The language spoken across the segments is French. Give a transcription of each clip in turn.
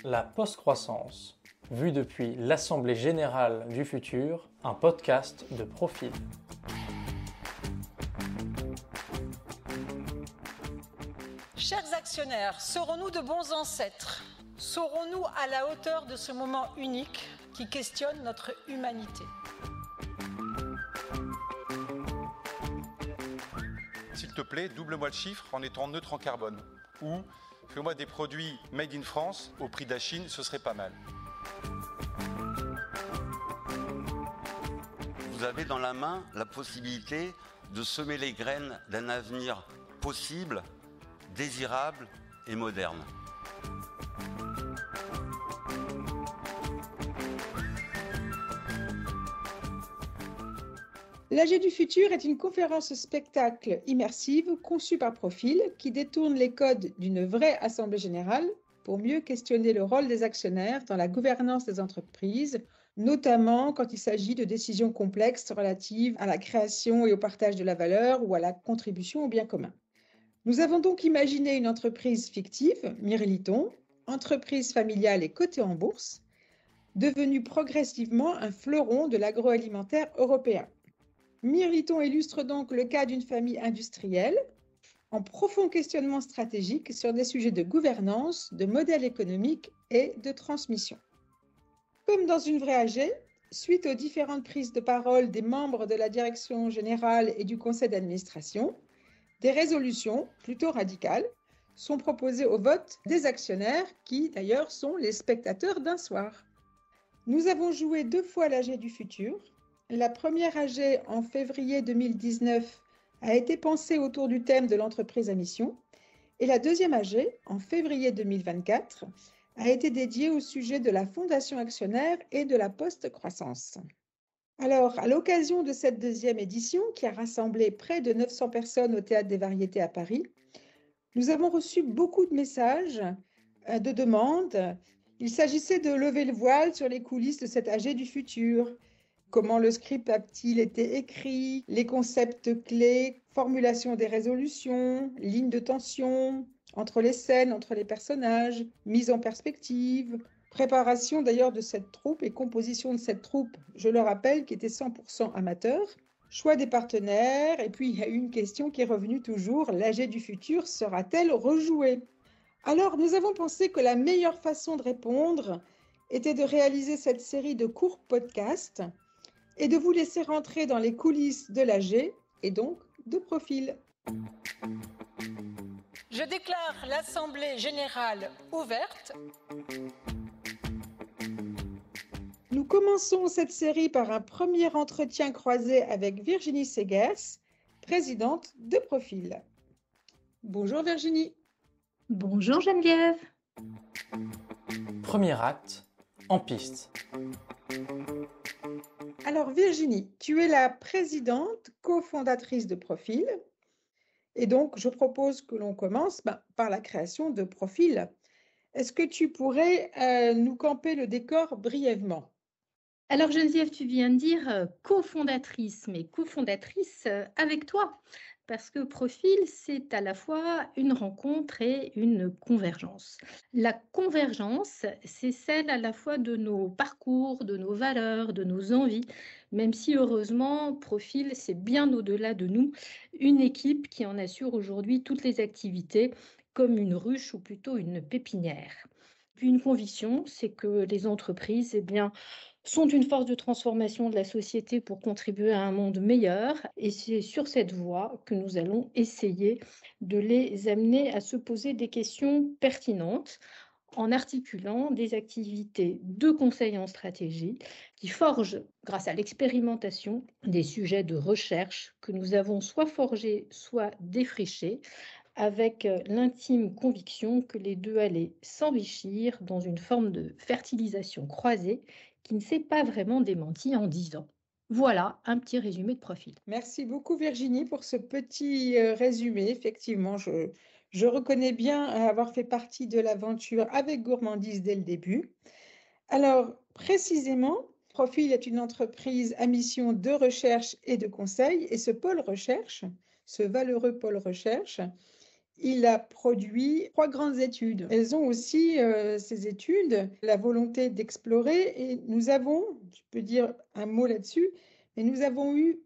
La post-croissance, vue depuis l'Assemblée Générale du Futur, un podcast de Profil. Chers actionnaires, serons-nous de bons ancêtres? Serons-nous à la hauteur de ce moment unique qui questionne notre humanité? S'il te plaît, double-moi le chiffre en étant neutre en carbone. Ou fais-moi des produits made in France au prix de la Chine, ce serait pas mal. Vous avez dans la main la possibilité de semer les graines d'un avenir possible, désirable et moderne. L'AG du futur est une conférence spectacle immersive conçue par Profil qui détourne les codes d'une vraie assemblée générale pour mieux questionner le rôle des actionnaires dans la gouvernance des entreprises, notamment quand il s'agit de décisions complexes relatives à la création et au partage de la valeur ou à la contribution au bien commun. Nous avons donc imaginé une entreprise fictive, Mirliton, entreprise familiale et cotée en bourse, devenue progressivement un fleuron de l'agroalimentaire européen. Mirliton illustre donc le cas d'une famille industrielle en profond questionnement stratégique sur des sujets de gouvernance, de modèle économique et de transmission. Comme dans une vraie AG, suite aux différentes prises de parole des membres de la direction générale et du conseil d'administration, des résolutions plutôt radicales sont proposées au vote des actionnaires qui, d'ailleurs, sont les spectateurs d'un soir. Nous avons joué 2 fois l'AG du futur. La première AG en février 2019 a été pensée autour du thème de l'entreprise à mission et la deuxième AG en février 2024 a été dédiée au sujet de la fondation actionnaire et de la post-croissance. Alors, à l'occasion de cette deuxième édition qui a rassemblé près de 900 personnes au Théâtre des Variétés à Paris, nous avons reçu beaucoup de messages, de demandes. Il s'agissait de lever le voile sur les coulisses de cette AG du futur. Comment le script a-t-il été écrit, les concepts clés, formulation des résolutions, lignes de tension, entre les scènes, entre les personnages, mise en perspective, préparation d'ailleurs de cette troupe et composition de cette troupe, je le rappelle, qui était 100% amateur, choix des partenaires, et puis il y a une question qui est revenue toujours, l'AG du futur sera-t-elle rejouée? Alors nous avons pensé que la meilleure façon de répondre était de réaliser cette série de courts podcasts et de vous laisser rentrer dans les coulisses de l'AG et donc de Profil. Je déclare l'Assemblée générale ouverte. Nous commençons cette série par un premier entretien croisé avec Virginie Segers, présidente de Profil. Bonjour Virginie. Bonjour Geneviève. Premier acte, en piste. Alors Virginie, tu es la présidente, cofondatrice de Profil. Et donc, je propose que l'on commence par la création de Profil. Est-ce que tu pourrais nous camper le décor brièvement? Alors Geneviève, tu viens de dire cofondatrice, mais cofondatrice avec toi. Parce que Profil, c'est à la fois une rencontre et une convergence. La convergence, c'est celle à la fois de nos parcours, de nos valeurs, de nos envies, même si heureusement, Profil, c'est bien au-delà de nous, une équipe qui en assure aujourd'hui toutes les activités, comme une ruche ou plutôt une pépinière. Puis une conviction, c'est que les entreprises, sont une force de transformation de la société pour contribuer à un monde meilleur. Et c'est sur cette voie que nous allons essayer de les amener à se poser des questions pertinentes en articulant des activités de conseil en stratégie qui forgent, grâce à l'expérimentation, des sujets de recherche que nous avons soit forgés, soit défrichés, avec l'intime conviction que les deux allaient s'enrichir dans une forme de fertilisation croisée qui ne s'est pas vraiment démentie en 10 ans. Voilà un petit résumé de Profil. Merci beaucoup Virginie pour ce petit résumé. Effectivement, je reconnais bien avoir fait partie de l'aventure avec Gourmandise dès le début. Alors, précisément, Profil est une entreprise à mission de recherche et de conseil. Et ce pôle recherche, ce valeureux pôle recherche, il a produit 3 grandes études. Elles ont aussi, ces études, la volonté d'explorer et nous avons, je peux dire un mot là-dessus, mais nous avons eu,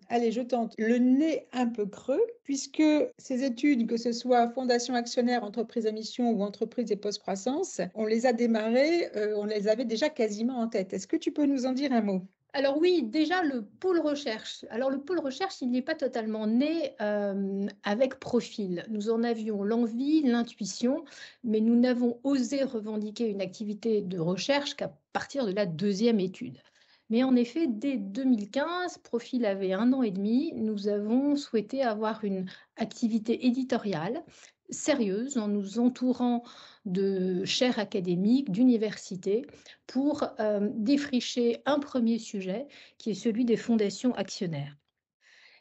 allez, je tente, le nez un peu creux puisque ces études, que ce soit Fondation Actionnaire, Entreprise à mission ou Entreprise et Post-Croissance, on les a démarrées, on les avait déjà quasiment en tête. Est-ce que tu peux nous en dire un mot ? Alors oui, déjà le pôle recherche. Alors le pôle recherche, il n'est pas totalement né avec Profil. Nous en avions l'envie, l'intuition, mais nous n'avons osé revendiquer une activité de recherche qu'à partir de la 2e étude. Mais en effet, dès 2015, Profil avait 1 an et demi, nous avons souhaité avoir une activité éditoriale sérieuse en nous entourant de chaires académiques, d'universités, pour défricher un premier sujet qui est celui des fondations actionnaires.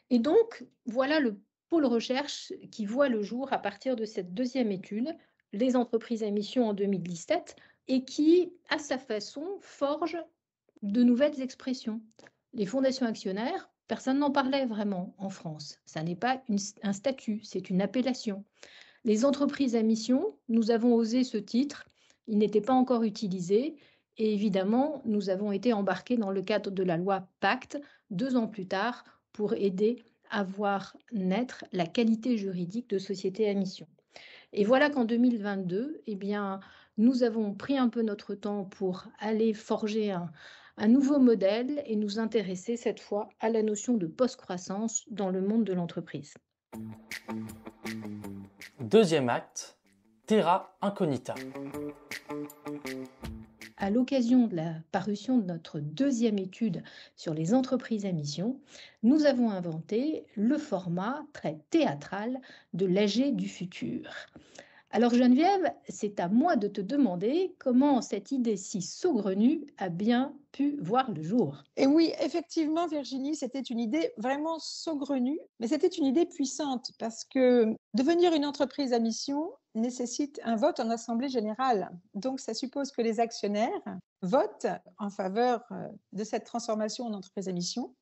Et donc, voilà le pôle recherche qui voit le jour à partir de cette 2e étude, les entreprises à mission en 2017, et qui, à sa façon, forge de nouvelles expressions. Les fondations actionnaires, personne n'en parlait vraiment en France. Ça n'est pas un statut, c'est une appellation. Les entreprises à mission, nous avons osé ce titre, il n'était pas encore utilisé et évidemment, nous avons été embarqués dans le cadre de la loi Pacte 2 ans plus tard pour aider à voir naître la qualité juridique de société à mission. Et voilà qu'en 2022, eh bien, nous avons pris un peu notre temps pour aller forger un nouveau modèle et nous intéresser cette fois à la notion de post-croissance dans le monde de l'entreprise. 2e acte, Terra Incognita. À l'occasion de la parution de notre 2e étude sur les entreprises à mission, nous avons inventé le format très théâtral de l'AG du futur. Alors Geneviève, c'est à moi de te demander comment cette idée si saugrenue a bien pu voir le jour. Et oui, effectivement, Virginie, c'était une idée vraiment saugrenue, mais c'était une idée puissante parce que devenir une entreprise à mission nécessite un vote en assemblée générale. Donc, ça suppose que les actionnaires votent en faveur de cette transformation en entreprise à mission.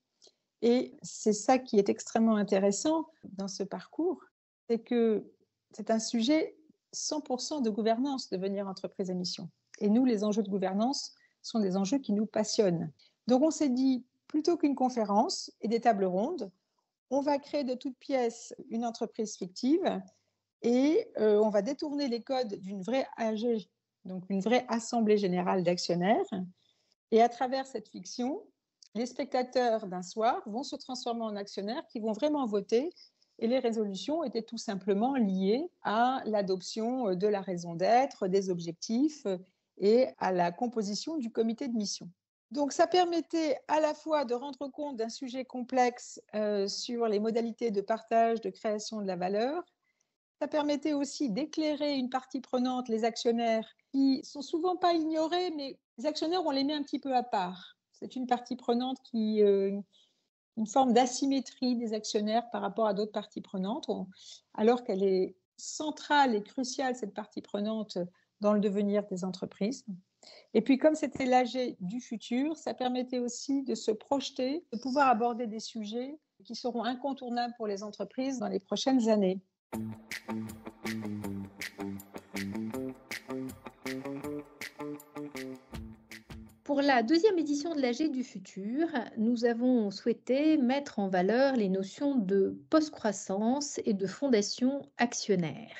Et c'est ça qui est extrêmement intéressant dans ce parcours, c'est que c'est un sujet 100% de gouvernance, devenir entreprise à mission. Et nous, les enjeux de gouvernance sont des enjeux qui nous passionnent. Donc, on s'est dit, plutôt qu'une conférence et des tables rondes, on va créer de toutes pièces une entreprise fictive et on va détourner les codes d'une vraie AG, donc une vraie assemblée générale d'actionnaires. Et à travers cette fiction, les spectateurs d'un soir vont se transformer en actionnaires qui vont vraiment voter. Et les résolutions étaient tout simplement liées à l'adoption de la raison d'être, des objectifs et à la composition du comité de mission. Donc, ça permettait à la fois de rendre compte d'un sujet complexe sur les modalités de partage, de création de la valeur. Ça permettait aussi d'éclairer une partie prenante, les actionnaires, qui sont souvent pas ignorés, mais les actionnaires, on les met un petit peu à part. C'est une partie prenante qui... une forme d'asymétrie des actionnaires par rapport à d'autres parties prenantes, alors qu'elle est centrale et cruciale, cette partie prenante, dans le devenir des entreprises. Et puis, comme c'était l'AG du futur, ça permettait aussi de se projeter, de pouvoir aborder des sujets qui seront incontournables pour les entreprises dans les prochaines années. Pour la 2e édition de l'AG du futur, nous avons souhaité mettre en valeur les notions de post-croissance et de fondation actionnaire.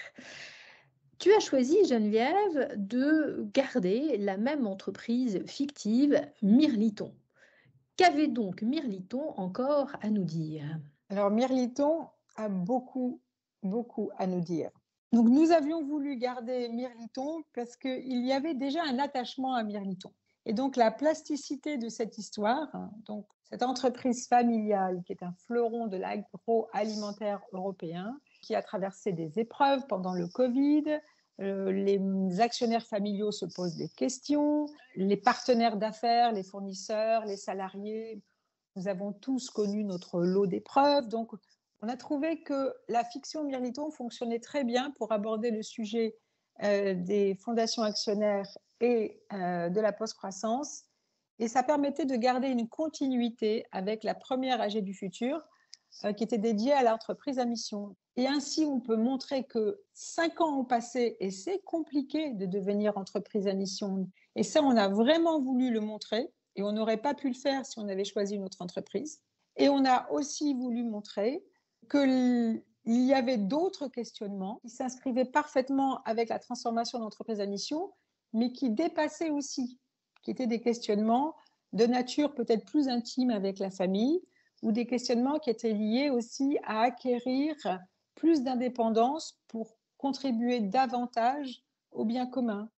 Tu as choisi, Geneviève, de garder la même entreprise fictive, Mirliton. Qu'avait donc Mirliton encore à nous dire ? Alors, Mirliton a beaucoup à nous dire. Donc, nous avions voulu garder Mirliton parce qu'il y avait déjà un attachement à Mirliton. Et donc, la plasticité de cette histoire, donc cette entreprise familiale qui est un fleuron de l'agroalimentaire européen, qui a traversé des épreuves pendant le Covid, les actionnaires familiaux se posent des questions, les partenaires d'affaires, les fournisseurs, les salariés, nous avons tous connu notre lot d'épreuves. Donc, on a trouvé que la fiction Mirliton fonctionnait très bien pour aborder le sujet des fondations actionnaires et de la post-croissance. Et ça permettait de garder une continuité avec la première AG du futur, qui était dédié à l'entreprise à mission. Et ainsi, on peut montrer que 5 ans ont passé et c'est compliqué de devenir entreprise à mission. Et ça, on a vraiment voulu le montrer et on n'aurait pas pu le faire si on avait choisi une autre entreprise. Et on a aussi voulu montrer qu'il y avait d'autres questionnements qui s'inscrivaient parfaitement avec la transformation d'entreprise à mission, mais qui dépassaient aussi, qui étaient des questionnements de nature peut-être plus intime avec la famille, ou des questionnements qui étaient liés aussi à acquérir plus d'indépendance pour contribuer davantage au bien commun.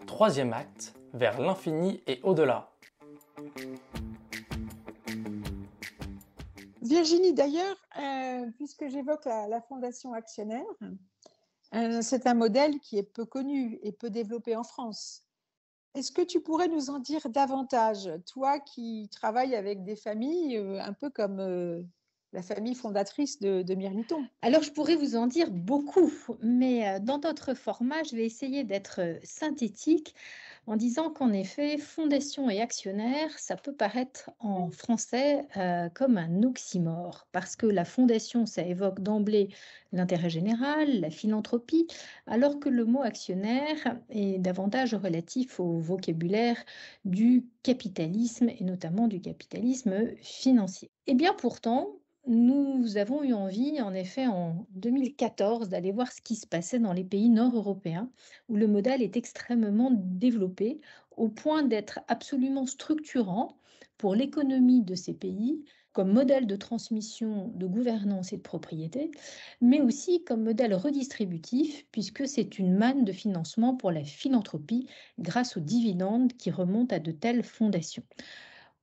Troisième acte, vers l'infini et au-delà. Virginie, d'ailleurs, puisque j'évoque la Fondation Actionnaire, c'est un modèle qui est peu connu et peu développé en France. Est-ce que tu pourrais nous en dire davantage, toi qui travailles avec des familles un peu comme la famille fondatrice de Mirliton? Alors, je pourrais vous en dire beaucoup, mais dans notre format, je vais essayer d'être synthétique en disant qu'en effet, fondation et actionnaire, ça peut paraître en français comme un oxymore, parce que la fondation, ça évoque d'emblée l'intérêt général, la philanthropie, alors que le mot actionnaire est davantage relatif au vocabulaire du capitalisme, et notamment du capitalisme financier. Et bien pourtant, nous avons eu envie, en effet, en 2014, d'aller voir ce qui se passait dans les pays nord-européens, où le modèle est extrêmement développé, au point d'être absolument structurant pour l'économie de ces pays, comme modèle de transmission, de gouvernance et de propriété, mais aussi comme modèle redistributif, puisque c'est une manne de financement pour la philanthropie grâce aux dividendes qui remontent à de telles fondations.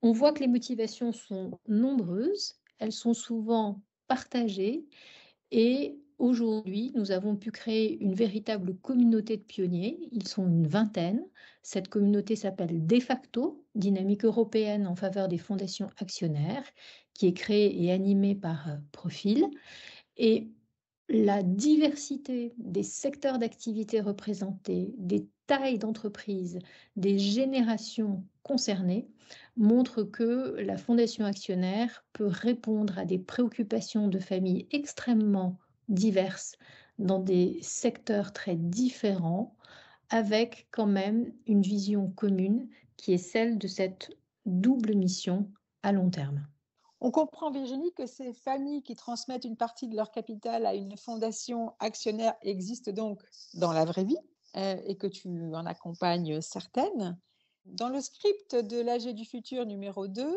On voit que les motivations sont nombreuses, elles sont souvent partagées et aujourd'hui, nous avons pu créer une véritable communauté de pionniers. Ils sont une vingtaine. Cette communauté s'appelle De facto, Dynamique européenne en faveur des fondations actionnaires, qui est créée et animée par Profil. Et la diversité des secteurs d'activité représentés, des tailles d'entreprise, des générations concernées montre que la fondation actionnaire peut répondre à des préoccupations de familles extrêmement diverses dans des secteurs très différents, avec quand même une vision commune qui est celle de cette double mission à long terme. On comprend, Virginie, que ces familles qui transmettent une partie de leur capital à une fondation actionnaire existent donc dans la vraie vie et que tu en accompagnes certaines. Dans le script de l'AG du futur numéro 2,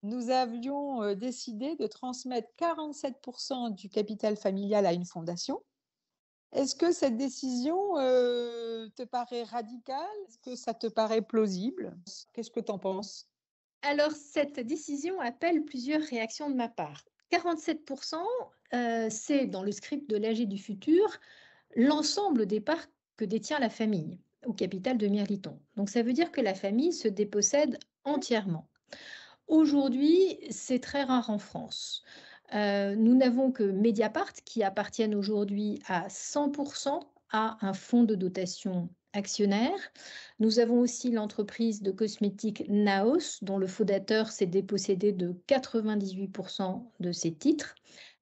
nous avions décidé de transmettre 47% du capital familial à une fondation. Est-ce que cette décision te paraît radicale? Est-ce que ça te paraît plausible? Qu'est-ce que tu en penses? Alors, cette décision appelle plusieurs réactions de ma part. 47%, c'est dans le script de l'AG du futur l'ensemble des parts que détient la famille au capital de Mirliton. Donc, ça veut dire que la famille se dépossède entièrement. Aujourd'hui, c'est très rare en France. Nous n'avons que Mediapart qui appartiennent aujourd'hui à 100% à un fonds de dotation actionnaire. Nous avons aussi l'entreprise de cosmétiques Naos, dont le fondateur s'est dépossédé de 98% de ses titres.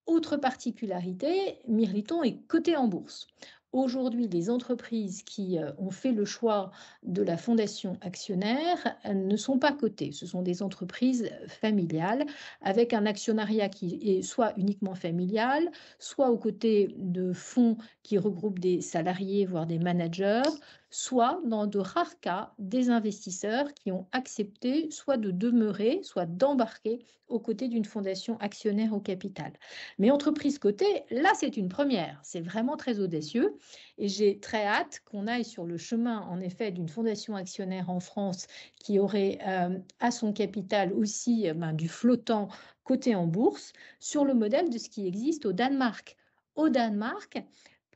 Autre particularité, Mirliton est coté en bourse. Aujourd'hui, les entreprises qui ont fait le choix de la fondation actionnaire ne sont pas cotées. Ce sont des entreprises familiales avec un actionnariat qui est soit uniquement familial, soit aux côtés de fonds qui regroupent des salariés, voire des managers, soit, dans de rares cas, des investisseurs qui ont accepté soit de demeurer, soit d'embarquer aux côtés d'une fondation actionnaire au capital. Mais entreprise cotée, là, c'est une première. C'est vraiment très audacieux. Et j'ai très hâte qu'on aille sur le chemin, en effet, d'une fondation actionnaire en France qui aurait à son capital aussi du flottant coté en bourse, sur le modèle de ce qui existe au Danemark. Au Danemark,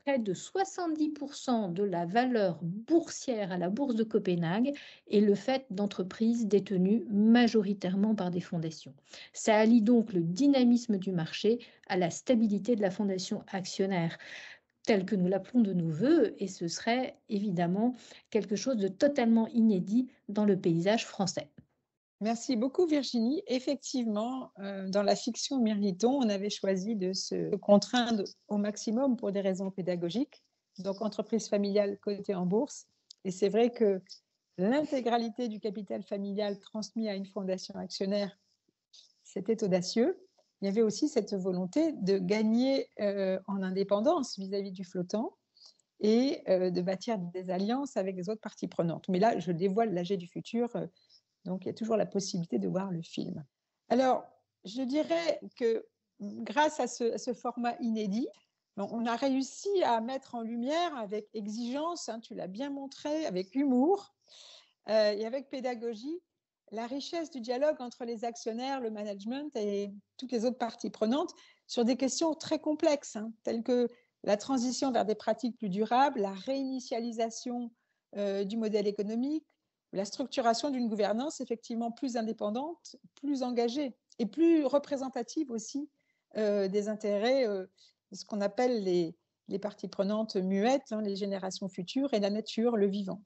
près de 70% de la valeur boursière à la bourse de Copenhague est le fait d'entreprises détenues majoritairement par des fondations. Ça allie donc le dynamisme du marché à la stabilité de la fondation actionnaire, telle que nous l'appelons de nos voeux, et ce serait évidemment quelque chose de totalement inédit dans le paysage français. Merci beaucoup Virginie. Effectivement, dans la fiction Mirliton, on avait choisi de se contraindre au maximum pour des raisons pédagogiques, donc entreprise familiale cotée en bourse. Et c'est vrai que l'intégralité du capital familial transmis à une fondation actionnaire, c'était audacieux. Il y avait aussi cette volonté de gagner en indépendance vis-à-vis du flottant et de bâtir des alliances avec les autres parties prenantes. Mais là, je dévoile l'AG du futur, donc il y a toujours la possibilité de voir le film. Alors, je dirais que grâce à ce format inédit, on a réussi à mettre en lumière avec exigence, tu l'as bien montré, avec humour et avec pédagogie, la richesse du dialogue entre les actionnaires, le management et toutes les autres parties prenantes sur des questions très complexes, telles que la transition vers des pratiques plus durables, la réinitialisation du modèle économique, la structuration d'une gouvernance effectivement plus indépendante, plus engagée et plus représentative aussi des intérêts de ce qu'on appelle les parties prenantes muettes, les générations futures et la nature, le vivant.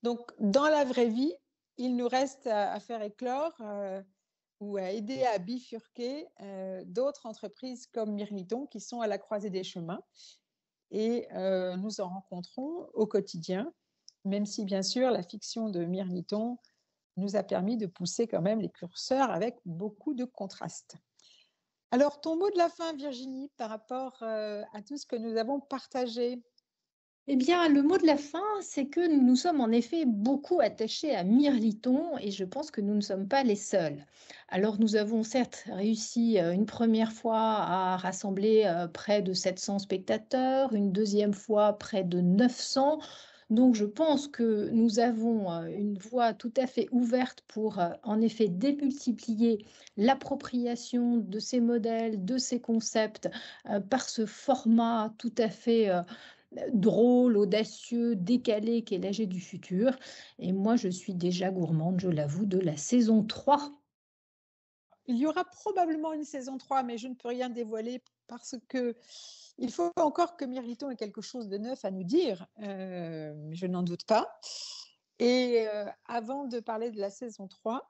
Donc, dans la vraie vie, il nous reste à faire éclore ou à aider à bifurquer d'autres entreprises comme Mirliton qui sont à la croisée des chemins. Et nous en rencontrons au quotidien, même si bien sûr la fiction de Mirliton nous a permis de pousser quand même les curseurs avec beaucoup de contrastes. Alors, ton mot de la fin, Virginie, par rapport à tout ce que nous avons partagé? Eh bien, le mot de la fin, c'est que nous nous sommes en effet beaucoup attachés à Mirliton et je pense que nous ne sommes pas les seuls. Alors, nous avons certes réussi une première fois à rassembler près de 700 spectateurs, une deuxième fois près de 900. Donc, je pense que nous avons une voie tout à fait ouverte pour, en effet, démultiplier l'appropriation de ces modèles, de ces concepts, par ce format tout à fait drôle, audacieux, décalé qu'est l'AG du futur. Et moi, je suis déjà gourmande, je l'avoue, de la saison 3. Il y aura probablement une saison 3, mais je ne peux rien dévoiler parce que il faut encore que Mirliton ait quelque chose de neuf à nous dire, je n'en doute pas. Et avant de parler de la saison 3,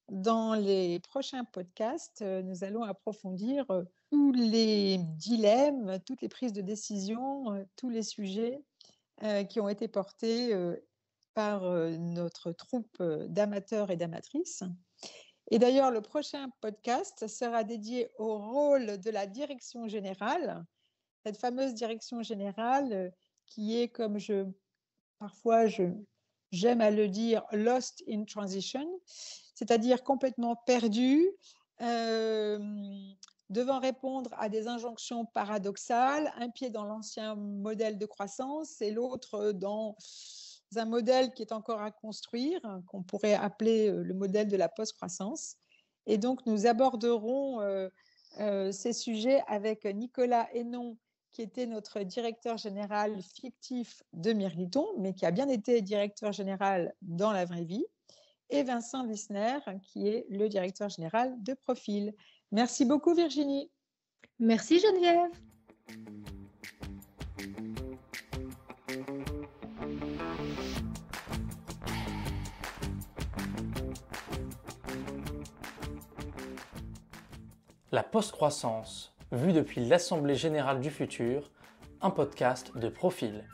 dans les prochains podcasts, nous allons approfondir tous les dilemmes, toutes les prises de décision, tous les sujets qui ont été portés par notre troupe d'amateurs et d'amatrices. Et d'ailleurs, le prochain podcast sera dédié au rôle de la direction générale, cette fameuse direction générale qui est, comme parfois j'aime à le dire, lost in transition, c'est-à-dire complètement perdue, devant répondre à des injonctions paradoxales, un pied dans l'ancien modèle de croissance et l'autre dans un modèle qui est encore à construire, qu'on pourrait appeler le modèle de la post-croissance. Et donc, nous aborderons ces sujets avec Nicolas Hénon, qui était notre directeur général fictif de Mirliton, mais qui a bien été directeur général dans la vraie vie, et Vincent Wissner, qui est le directeur général de Profil. Merci beaucoup, Virginie. Merci, Geneviève. La post-croissance, vue depuis l'Assemblée générale du futur, un podcast de Profil.